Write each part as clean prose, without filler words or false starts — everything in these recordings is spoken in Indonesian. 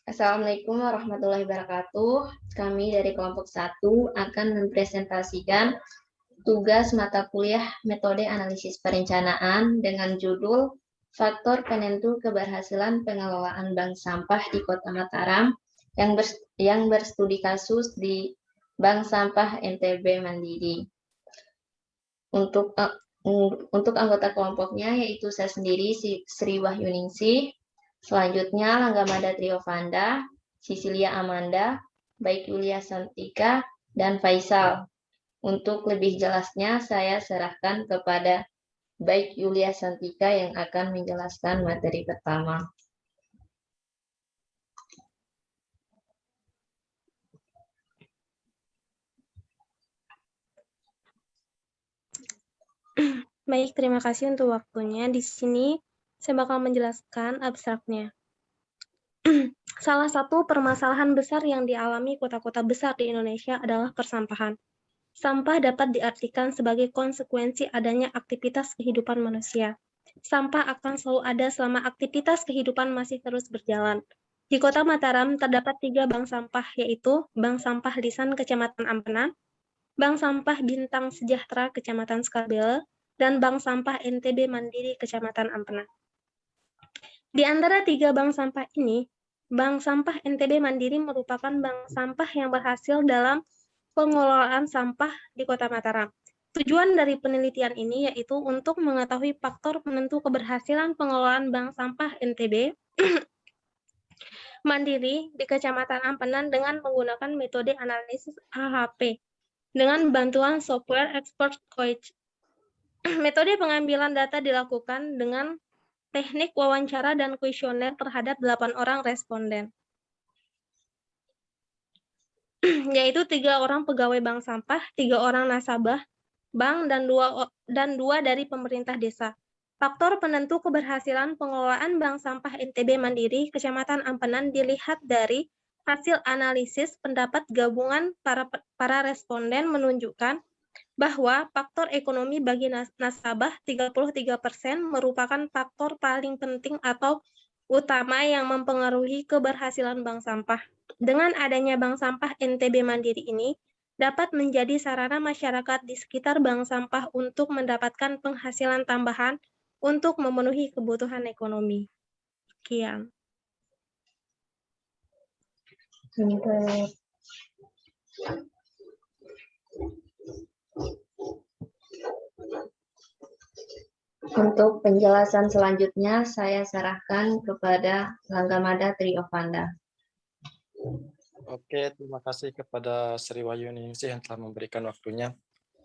Assalamualaikum warahmatullahi wabarakatuh. Kami dari kelompok 1 akan mempresentasikan tugas mata kuliah Metode Analisis Perencanaan dengan judul Faktor Penentu Keberhasilan Pengelolaan Bank Sampah di Kota Mataram yang berstudi kasus di Bank Sampah NTB Mandiri. Untuk anggota kelompoknya yaitu saya sendiri Sri Wahyuningsih, selanjutnya Langgamada Triovanda, Sisilia Amanda, Baik Yulia Santika, dan Faisal. Untuk lebih jelasnya saya serahkan kepada Baik Yulia Santika yang akan menjelaskan materi pertama. Baik, terima kasih untuk waktunya. Di sini saya bakal menjelaskan abstraknya. Salah satu permasalahan besar yang dialami kota-kota besar di Indonesia adalah persampahan. Sampah dapat diartikan sebagai konsekuensi adanya aktivitas kehidupan manusia. Sampah akan selalu ada selama aktivitas kehidupan masih terus berjalan. Di Kota Mataram terdapat 3 bank sampah, yaitu Bank Sampah Lisan Kecamatan Ampenan, Bank Sampah Bintang Sejahtera Kecamatan Skarbele, dan Bank Sampah NTB Mandiri Kecamatan Ampenan. Di antara 3 bank sampah ini, Bank Sampah NTB Mandiri merupakan bank sampah yang berhasil dalam pengelolaan sampah di Kota Mataram. Tujuan dari penelitian ini yaitu untuk mengetahui faktor penentu keberhasilan pengelolaan bank sampah NTB Mandiri di Kecamatan Ampenan dengan menggunakan metode analisis AHP dengan bantuan software Expert Coach. Metode pengambilan data dilakukan dengan teknik wawancara dan kuesioner terhadap 8 orang responden, yaitu 3 orang pegawai bank sampah, 3 orang nasabah bank, dan 2 dari pemerintah desa. Faktor penentu keberhasilan pengelolaan bank sampah NTB Mandiri Kecamatan Ampenan dilihat dari hasil analisis pendapat gabungan para responden menunjukkan bahwa faktor ekonomi bagi nasabah 33% merupakan faktor paling penting atau utama yang mempengaruhi keberhasilan bank sampah. Dengan adanya bank sampah NTB Mandiri ini, dapat menjadi sarana masyarakat di sekitar bank sampah untuk mendapatkan penghasilan tambahan untuk memenuhi kebutuhan ekonomi. Sekian. Untuk penjelasan selanjutnya, saya serahkan kepada Langgamada Triovanda. Oke, terima kasih kepada Sri Wahyuningsih yang telah memberikan waktunya.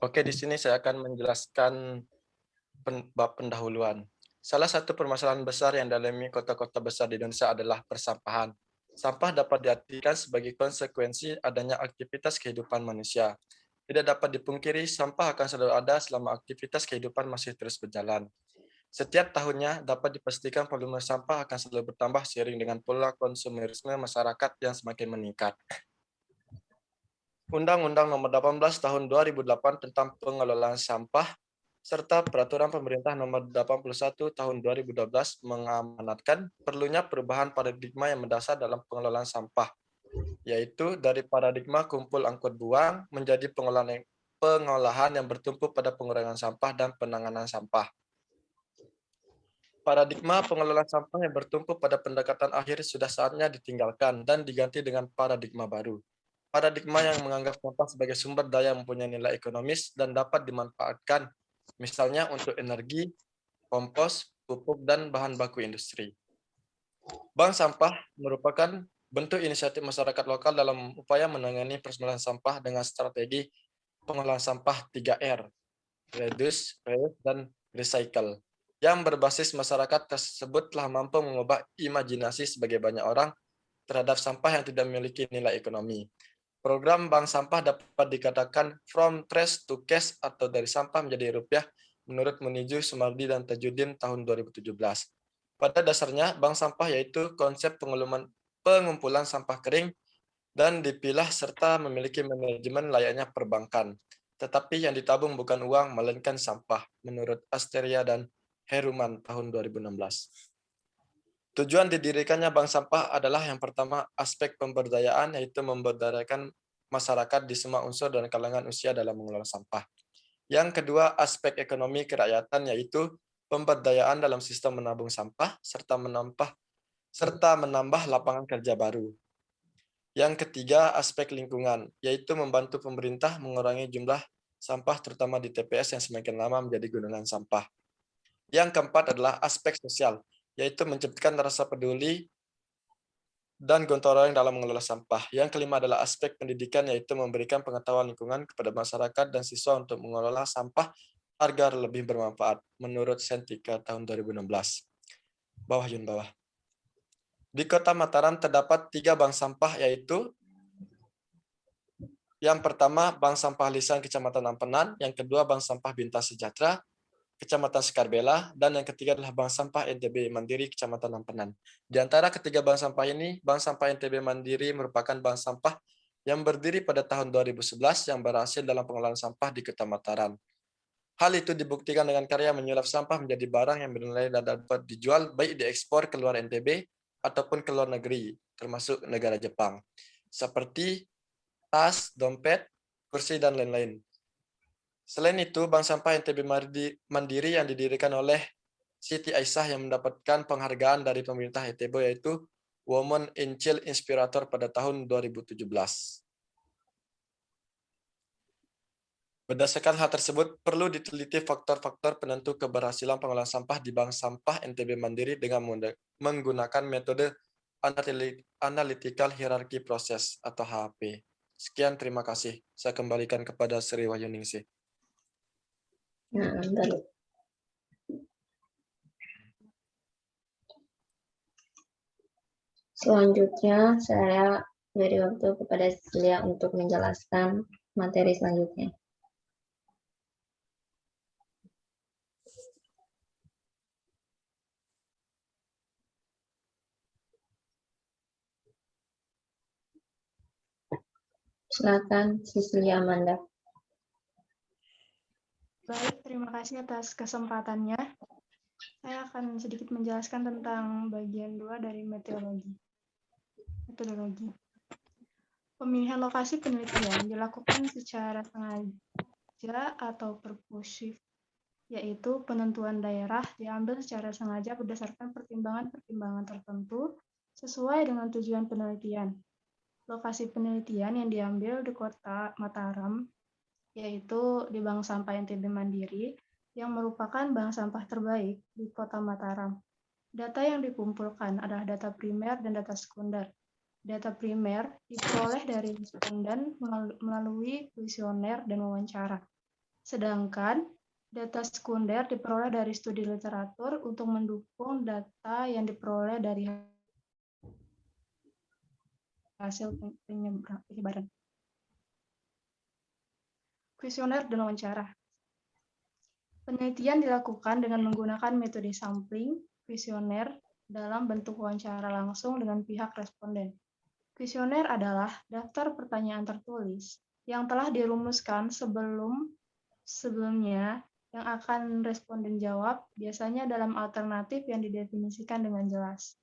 Oke, di sini saya akan menjelaskan bab pendahuluan. Salah satu permasalahan besar yang dialami kota-kota besar di Indonesia adalah persampahan. Sampah dapat diartikan sebagai konsekuensi adanya aktivitas kehidupan manusia. Tidak dapat dipungkiri, sampah akan selalu ada selama aktivitas kehidupan masih terus berjalan. Setiap tahunnya dapat dipastikan volume sampah akan selalu bertambah seiring dengan pola konsumerisme masyarakat yang semakin meningkat. Undang-Undang Nomor 18 Tahun 2008 tentang Pengelolaan Sampah serta Peraturan Pemerintah Nomor 81 Tahun 2012 mengamanatkan perlunya perubahan paradigma yang mendasar dalam pengelolaan sampah, yaitu dari paradigma kumpul angkut buang menjadi pengolahan yang bertumpu pada pengurangan sampah dan penanganan sampah. Paradigma pengelolaan sampah yang bertumpu pada pendekatan akhir sudah saatnya ditinggalkan dan diganti dengan paradigma baru. Paradigma yang menganggap sampah sebagai sumber daya mempunyai nilai ekonomis dan dapat dimanfaatkan, misalnya untuk energi, kompos, pupuk, dan bahan baku industri. Bank sampah merupakan bentuk inisiatif masyarakat lokal dalam upaya menangani permasalahan sampah dengan strategi pengelolaan sampah 3R, reduce, reuse, dan recycle, yang berbasis masyarakat tersebut telah mampu mengubah imajinasi sebagai banyak orang terhadap sampah yang tidak memiliki nilai ekonomi. Program bank sampah dapat dikatakan from trash to cash atau dari sampah menjadi rupiah menurut Muniju Sumardi dan Tajudin tahun 2017. Pada dasarnya, bank sampah yaitu konsep pengumpulan sampah kering dan dipilah serta memiliki manajemen layaknya perbankan. Tetapi yang ditabung bukan uang, melainkan sampah, menurut Asteria dan Heruman tahun 2016. Tujuan didirikannya bank sampah adalah yang pertama aspek pemberdayaan, yaitu memberdayakan masyarakat di semua unsur dan kalangan usia dalam mengelola sampah. Yang kedua, aspek ekonomi kerakyatan, yaitu pemberdayaan dalam sistem menabung sampah serta menambah lapangan kerja baru. Yang ketiga, aspek lingkungan, yaitu membantu pemerintah mengurangi jumlah sampah terutama di TPS yang semakin lama menjadi gunungan sampah. Yang keempat adalah aspek sosial, yaitu menciptakan rasa peduli dan gotong royong dalam mengelola sampah. Yang kelima adalah aspek pendidikan, yaitu memberikan pengetahuan lingkungan kepada masyarakat dan siswa untuk mengelola sampah agar lebih bermanfaat, menurut Sentika tahun 2016. Bawah. Di Kota Mataram terdapat 3 bank sampah, yaitu yang pertama Bank Sampah Lisan Kecamatan Ampenan, yang kedua Bank Sampah Bintang Sejahtera, Kecamatan Sekarbela, dan yang ketiga adalah Bank Sampah NTB Mandiri, Kecamatan Ampenan. Di antara ketiga bank sampah ini, Bank Sampah NTB Mandiri merupakan bank sampah yang berdiri pada tahun 2011 yang berhasil dalam pengelolaan sampah di Kota Mataram. Hal itu dibuktikan dengan karya menyulap sampah menjadi barang yang bernilai dan dapat dijual baik diekspor ke luar NTB ataupun ke luar negeri, termasuk negara Jepang, seperti tas, dompet, kursi, dan lain-lain. Selain itu, Bank Sampah NTB Mandiri yang didirikan oleh Siti Aisyah yang mendapatkan penghargaan dari pemerintah NTB, yaitu Women in Child Inspirator pada tahun 2017. Berdasarkan hal tersebut, perlu diteliti faktor-faktor penentu keberhasilan pengelolaan sampah di Bank Sampah NTB Mandiri dengan menggunakan metode Analytical Hierarchy Process atau HHP. Sekian, terima kasih. Saya kembalikan kepada Sri Wahyuningsih. Nah, baru. Selanjutnya, saya beri waktu kepada Cecilia untuk menjelaskan materi selanjutnya. Silakan, Cecilia Amanda. Baik, terima kasih atas kesempatannya. Saya akan sedikit menjelaskan tentang bagian 2 dari metodologi. Pemilihan lokasi penelitian dilakukan secara sengaja atau purposive, yaitu penentuan daerah diambil secara sengaja berdasarkan pertimbangan-pertimbangan tertentu sesuai dengan tujuan penelitian. Lokasi penelitian yang diambil di Kota Mataram, yaitu di Bank Sampah NTB Mandiri, yang merupakan bank sampah terbaik di Kota Mataram. Data yang dikumpulkan adalah data primer dan data sekunder. Data primer diperoleh dari responden melalui kuesioner dan wawancara. Sedangkan data sekunder diperoleh dari studi literatur untuk mendukung data yang diperoleh dari hasil penyebaran. Kuesioner dan wawancara. Penelitian dilakukan dengan menggunakan metode sampling, kuesioner, dalam bentuk wawancara langsung dengan pihak responden. Kuesioner adalah daftar pertanyaan tertulis yang telah dirumuskan sebelumnya yang akan responden jawab, biasanya dalam alternatif yang didefinisikan dengan jelas.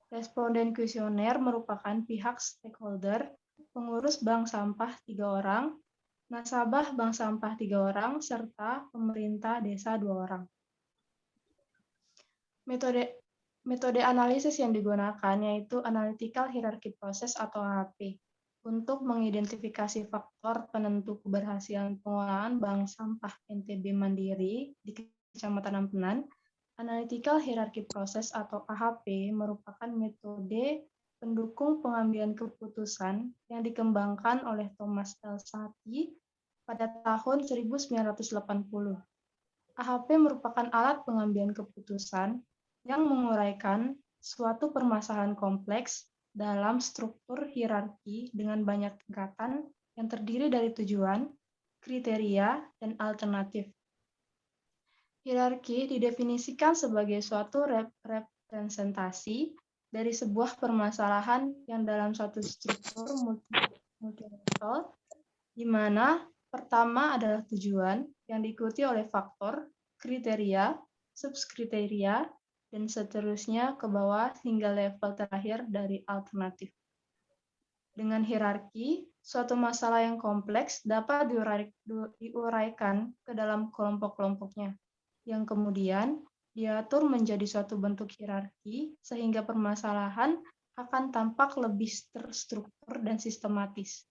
Responden kuesioner merupakan pihak stakeholder, pengurus bank sampah 3 orang, nasabah bank sampah 3 orang, serta pemerintah desa 2 orang. Metode analisis yang digunakan yaitu Analytical Hierarchy Process atau AHP untuk mengidentifikasi faktor penentu keberhasilan pengelolaan bank sampah NTB Mandiri di Kecamatan Ampenan. Analytical Hierarchy Process atau AHP merupakan metode pendukung pengambilan keputusan yang dikembangkan oleh Thomas L. Satie pada tahun 1980. AHP merupakan alat pengambilan keputusan yang menguraikan suatu permasalahan kompleks dalam struktur hierarki dengan banyak tingkatan yang terdiri dari tujuan, kriteria, dan alternatif. Hierarki didefinisikan sebagai suatu representasi dari sebuah permasalahan yang dalam suatu struktur multi-level, di mana pertama adalah tujuan yang diikuti oleh faktor, kriteria, subkriteria, dan seterusnya ke bawah hingga level terakhir dari alternatif. Dengan hierarki, suatu masalah yang kompleks dapat diuraikan ke dalam kelompok-kelompoknya, yang kemudian diatur menjadi suatu bentuk hierarki sehingga permasalahan akan tampak lebih terstruktur dan sistematis.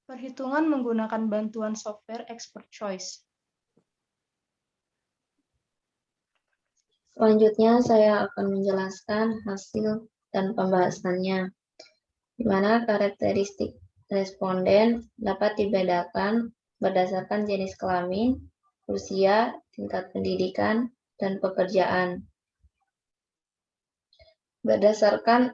Perhitungan menggunakan bantuan software Expert Choice. Selanjutnya saya akan menjelaskan hasil dan pembahasannya, di mana karakteristik responden dapat dibedakan berdasarkan jenis kelamin, usia, tingkat pendidikan, dan pekerjaan. Berdasarkan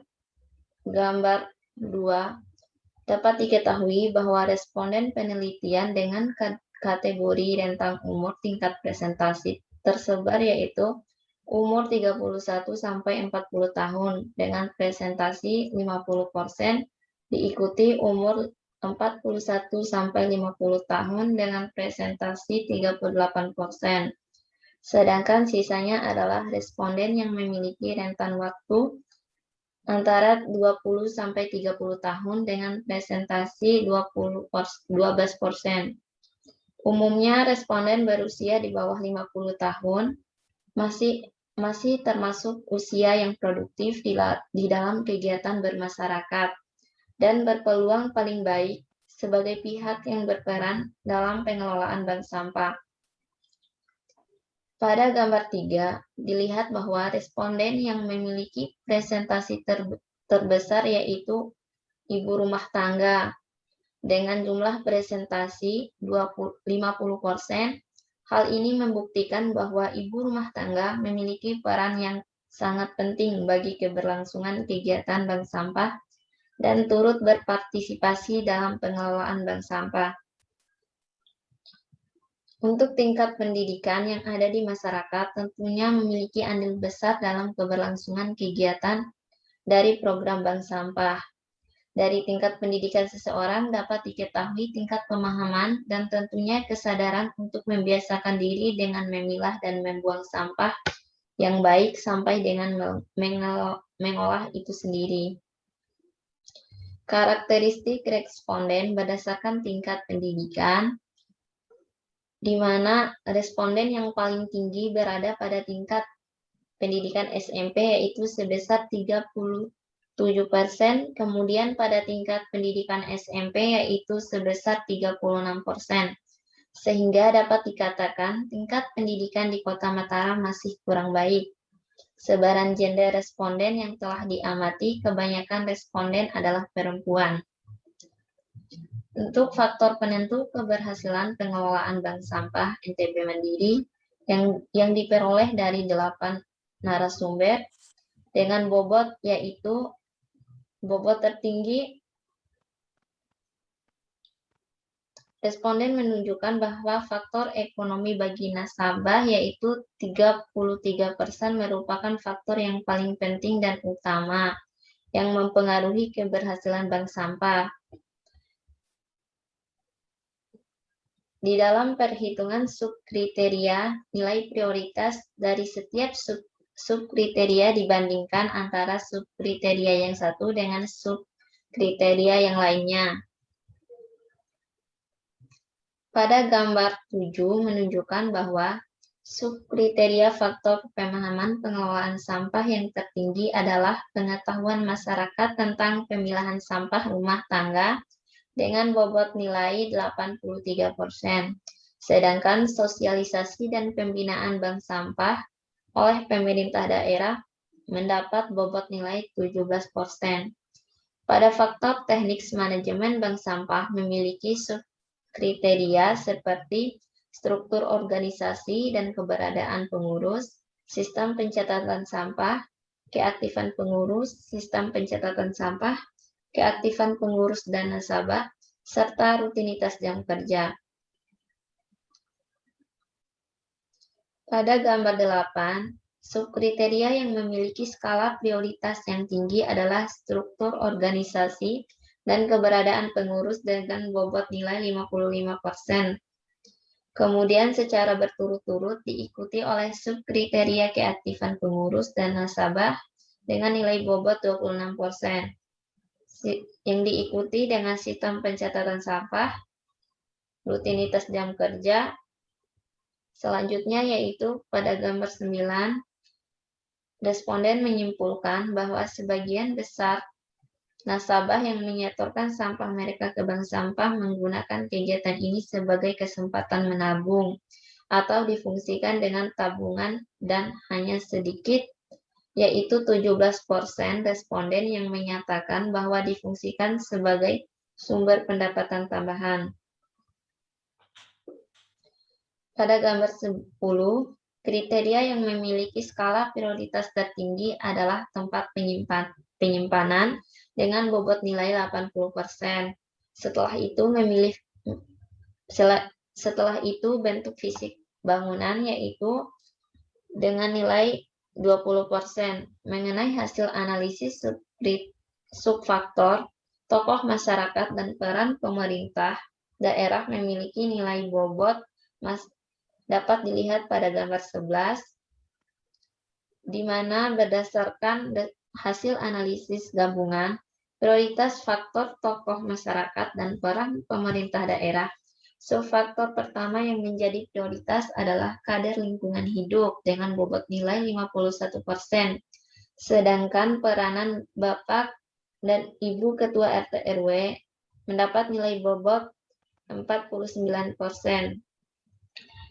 gambar 2, dapat diketahui bahwa responden penelitian dengan kategori rentang umur tingkat presentasi tersebar yaitu umur 31 sampai 40 tahun dengan presentasi 50%, diikuti umur 41 sampai 50 tahun dengan presentasi 38%. Sedangkan sisanya adalah responden yang memiliki rentan waktu antara 20 sampai 30 tahun dengan presentasi 12%. Umumnya responden berusia di bawah 50 tahun masih termasuk usia yang produktif di dalam kegiatan bermasyarakat dan berpeluang paling baik sebagai pihak yang berperan dalam pengelolaan bank sampah. Pada gambar 3, dilihat bahwa responden yang memiliki presentasi terbesar yaitu ibu rumah tangga dengan jumlah presentasi 50%. Hal ini membuktikan bahwa ibu rumah tangga memiliki peran yang sangat penting bagi keberlangsungan kegiatan bank sampah dan turut berpartisipasi dalam pengelolaan bank sampah. Untuk tingkat pendidikan yang ada di masyarakat tentunya memiliki andil besar dalam keberlangsungan kegiatan dari program bank sampah. Dari tingkat pendidikan seseorang dapat diketahui tingkat pemahaman dan tentunya kesadaran untuk membiasakan diri dengan memilah dan membuang sampah yang baik sampai dengan mengolah itu sendiri. Karakteristik responden berdasarkan tingkat pendidikan, di mana responden yang paling tinggi berada pada tingkat pendidikan SMP yaitu sebesar 37%, kemudian pada tingkat pendidikan SMP yaitu sebesar 36%, sehingga dapat dikatakan tingkat pendidikan di Kota Mataram masih kurang baik. Sebaran gender responden yang telah diamati, kebanyakan responden adalah perempuan. Untuk faktor penentu keberhasilan pengelolaan bank sampah NTB Mandiri yang diperoleh dari 8 narasumber dengan bobot yaitu bobot tertinggi, responden menunjukkan bahwa faktor ekonomi bagi nasabah yaitu 33% merupakan faktor yang paling penting dan utama yang mempengaruhi keberhasilan bank sampah. Di dalam perhitungan subkriteria, nilai prioritas dari setiap subkriteria dibandingkan antara subkriteria yang satu dengan subkriteria yang lainnya. Pada gambar 7 menunjukkan bahwa subkriteria faktor pemahaman pengelolaan sampah yang tertinggi adalah pengetahuan masyarakat tentang pemilahan sampah rumah tangga dengan bobot nilai 83%. Sedangkan sosialisasi dan pembinaan bank sampah oleh pemerintah daerah mendapat bobot nilai 17%. Pada faktor teknik manajemen bank sampah memiliki subkriteria seperti struktur organisasi dan keberadaan pengurus, sistem pencatatan sampah, keaktifan pengurus, sistem pencatatan sampah, keaktifan pengurus dan nasabah, serta rutinitas jam kerja. Pada gambar 8, subkriteria yang memiliki skala prioritas yang tinggi adalah struktur organisasi dan keberadaan pengurus dengan bobot nilai 55%. Kemudian secara berturut-turut diikuti oleh subkriteria keaktifan pengurus dan nasabah dengan nilai bobot 26%. Yang diikuti dengan sistem pencatatan sampah, rutinitas jam kerja. Selanjutnya yaitu pada gambar 9, responden menyimpulkan bahwa sebagian besar nasabah yang menyetorkan sampah mereka ke bank sampah menggunakan kegiatan ini sebagai kesempatan menabung atau difungsikan dengan tabungan dan hanya sedikit, yaitu 17% responden yang menyatakan bahwa difungsikan sebagai sumber pendapatan tambahan. Pada gambar 10, kriteria yang memiliki skala prioritas tertinggi adalah tempat penyimpanan dengan bobot nilai 80%. Setelah itu bentuk fisik bangunan yaitu dengan nilai 20%. Mengenai hasil analisis subfaktor, tokoh masyarakat dan peran pemerintah daerah memiliki nilai bobot dapat dilihat pada gambar 11, di mana berdasarkan hasil analisis gabungan, prioritas faktor tokoh masyarakat dan peran pemerintah daerah. Subfaktor pertama yang menjadi prioritas adalah kader lingkungan hidup dengan bobot nilai 51%, sedangkan peranan Bapak dan Ibu Ketua RT RW mendapat nilai bobot 49%.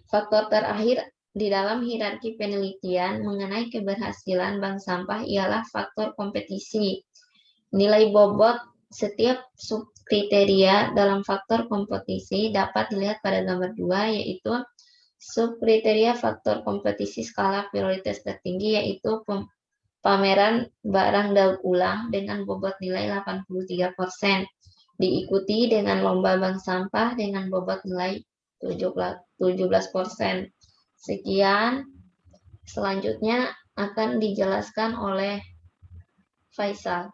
Faktor terakhir di dalam hierarki penelitian mengenai keberhasilan bank sampah ialah faktor kompetisi. Nilai bobot setiap subkriteria dalam faktor kompetisi dapat dilihat pada gambar 2, yaitu subkriteria faktor kompetisi skala prioritas tertinggi yaitu pameran barang daur ulang dengan bobot nilai 83%, diikuti dengan lomba bank sampah dengan bobot nilai 17%. Sekian, selanjutnya akan dijelaskan oleh Faisal.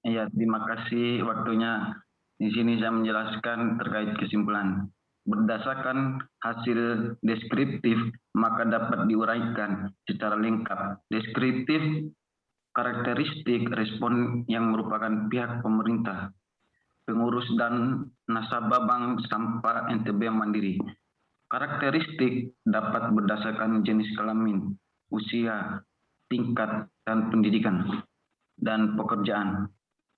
Iya, terima kasih waktunya. Di sini saya menjelaskan terkait kesimpulan. Berdasarkan hasil deskriptif, maka dapat diuraikan secara lengkap. Deskriptif, karakteristik respon yang merupakan pihak pemerintah, pengurus dan nasabah bank sampah NTB Mandiri. Karakteristik dapat berdasarkan jenis kelamin, usia, tingkat, dan pendidikan, dan pekerjaan.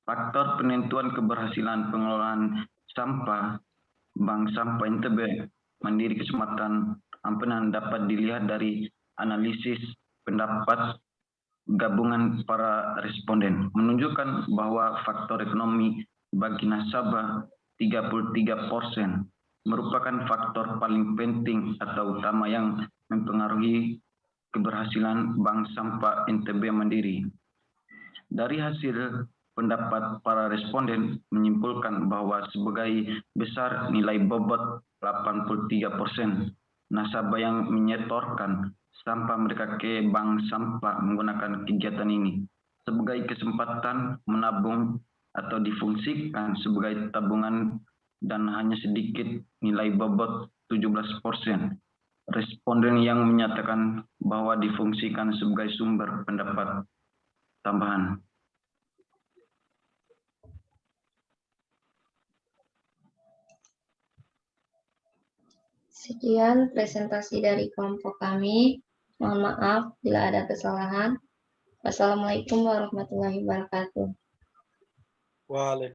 Faktor penentuan keberhasilan pengelolaan sampah bank sampah NTB Mandiri Kecamatan Ampenan dapat dilihat dari analisis pendapat gabungan para responden, menunjukkan bahwa faktor ekonomi bagi nasabah 33% merupakan faktor paling penting atau utama yang mempengaruhi keberhasilan bank sampah NTB Mandiri. Dari hasil pendapat para responden menyimpulkan bahwa sebagai besar nilai bobot 83% nasabah yang menyetorkan sampah mereka ke bank sampah menggunakan kegiatan ini sebagai kesempatan menabung atau difungsikan sebagai tabungan dan hanya sedikit nilai bobot 17%. Responden yang menyatakan bahwa difungsikan sebagai sumber pendapat tambahan. Sekian presentasi dari kelompok kami. Mohon maaf bila ada kesalahan. Wassalamualaikum warahmatullahi wabarakatuh. Waalaikumsalam.